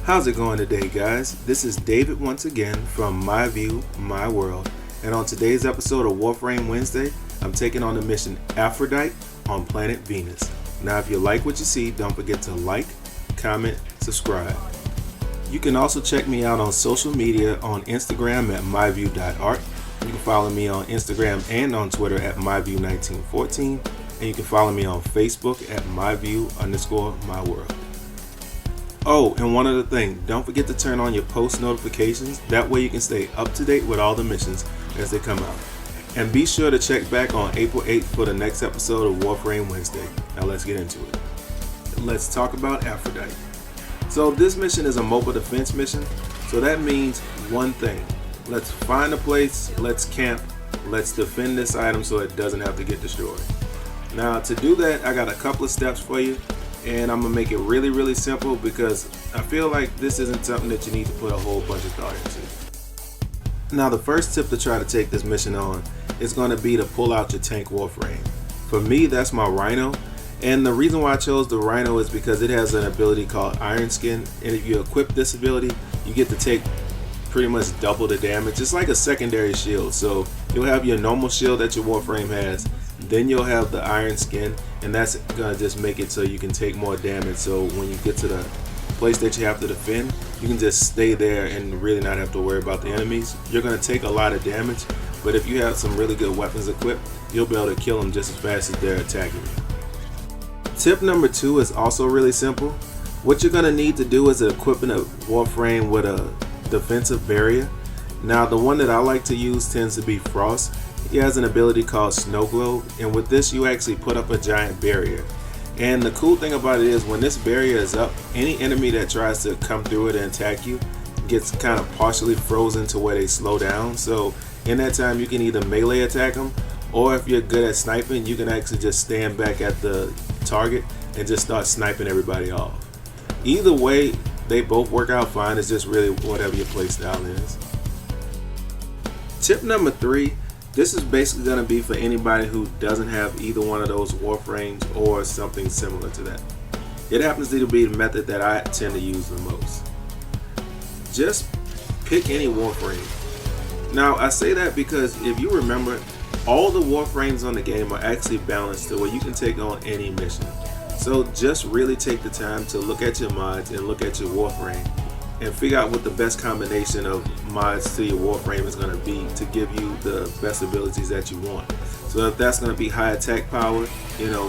How's it going today, guys? This is David once again from My View, My World, and on today's episode of Warframe Wednesday, I'm taking on the mission Aphrodite on planet Venus. Now, if you like what you see, don't forget to like, comment, subscribe. You can also check me out on social media on Instagram at myview.art. You can follow me on Instagram and on Twitter at myview1914, and you can follow me on Facebook at myview_myworld. Oh, and one other thing, don't forget to turn on your post notifications. That way you can stay up to date with all the missions as they come out. And be sure to check back on April 8th for the next episode of Warframe Wednesday. Now let's get into it. Let's talk about Aphrodite. So this mission is a mobile defense mission. So that means one thing. Let's find a place, let's camp, let's defend this item so it doesn't have to get destroyed. Now to do that, I got a couple of steps for you. And I'm gonna make it really simple because I feel like this isn't something that you need to put a whole bunch of thought into. Now the first tip to try to take this mission on is going to be to pull out your tank Warframe. For me, that's my Rhino, and the reason why I chose the Rhino is because it has an ability called Iron Skin, and if you equip this ability, you get to take pretty much double the damage. It's like a secondary shield, so you'll have your normal shield that your Warframe has, then you'll have the Iron Skin, and that's gonna just make it so you can take more damage. So when you get to the place that you have to defend, you can just stay there and really not have to worry about the enemies. You're gonna take a lot of damage, but if you have some really good weapons equipped, you'll be able to kill them just as fast as they're attacking you. Tip number 2 is also really simple. What you're gonna need to do is equipping a Warframe with a defensive barrier. Now the one that I like to use tends to be Frost. He has an ability called Snow Globe, and with this you actually put up a giant barrier. And the cool thing about it is when this barrier is up, any enemy that tries to come through it and attack you gets kind of partially frozen to where they slow down. So in that time you can either melee attack them, or if you're good at sniping, you can actually just stand back at the target and just start sniping everybody off. Either way, they both work out fine. It's just really whatever your playstyle is. Tip number 3. This is basically going to be for anybody who doesn't have either one of those Warframes or something similar to that. It happens to be the method that I tend to use the most. Just pick any Warframe. Now I say that because if you remember, all the Warframes on the game are actually balanced to where you can take on any mission. So just really take the time to look at your mods and look at your Warframe and figure out what the best combination of mods to your Warframe is going to be to give you the best abilities that you want. So if that's going to be high attack power,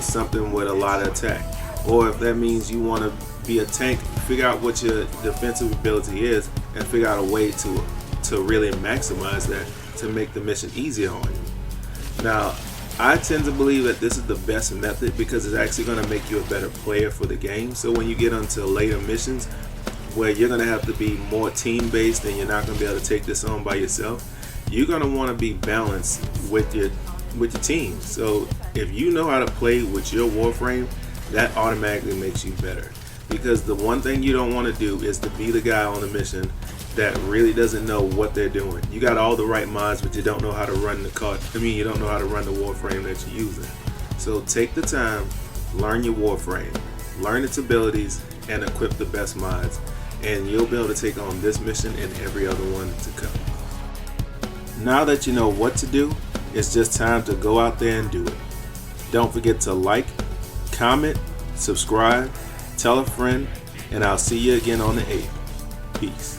something with a lot of attack. Or if that means you want to be a tank, figure out what your defensive ability is and figure out a way to really maximize that to make the mission easier on you. Now, I tend to believe that this is the best method because it's actually going to make you a better player for the game. So when you get onto later missions, where you're going to have to be more team-based and you're not going to be able to take this on by yourself, you're going to want to be balanced with your team. So if you know how to play with your Warframe, that automatically makes you better. Because the one thing you don't want to do is to be the guy on the mission that really doesn't know what they're doing. You got all the right mods, but you don't know how to run you don't know how to run the Warframe that you're using. So take the time, learn your Warframe, learn its abilities, and equip the best mods. And you'll be able to take on this mission and every other one to come. Now that you know what to do, it's just time to go out there and do it. Don't forget to like, comment, subscribe, tell a friend, and I'll see you again on the 8th. Peace.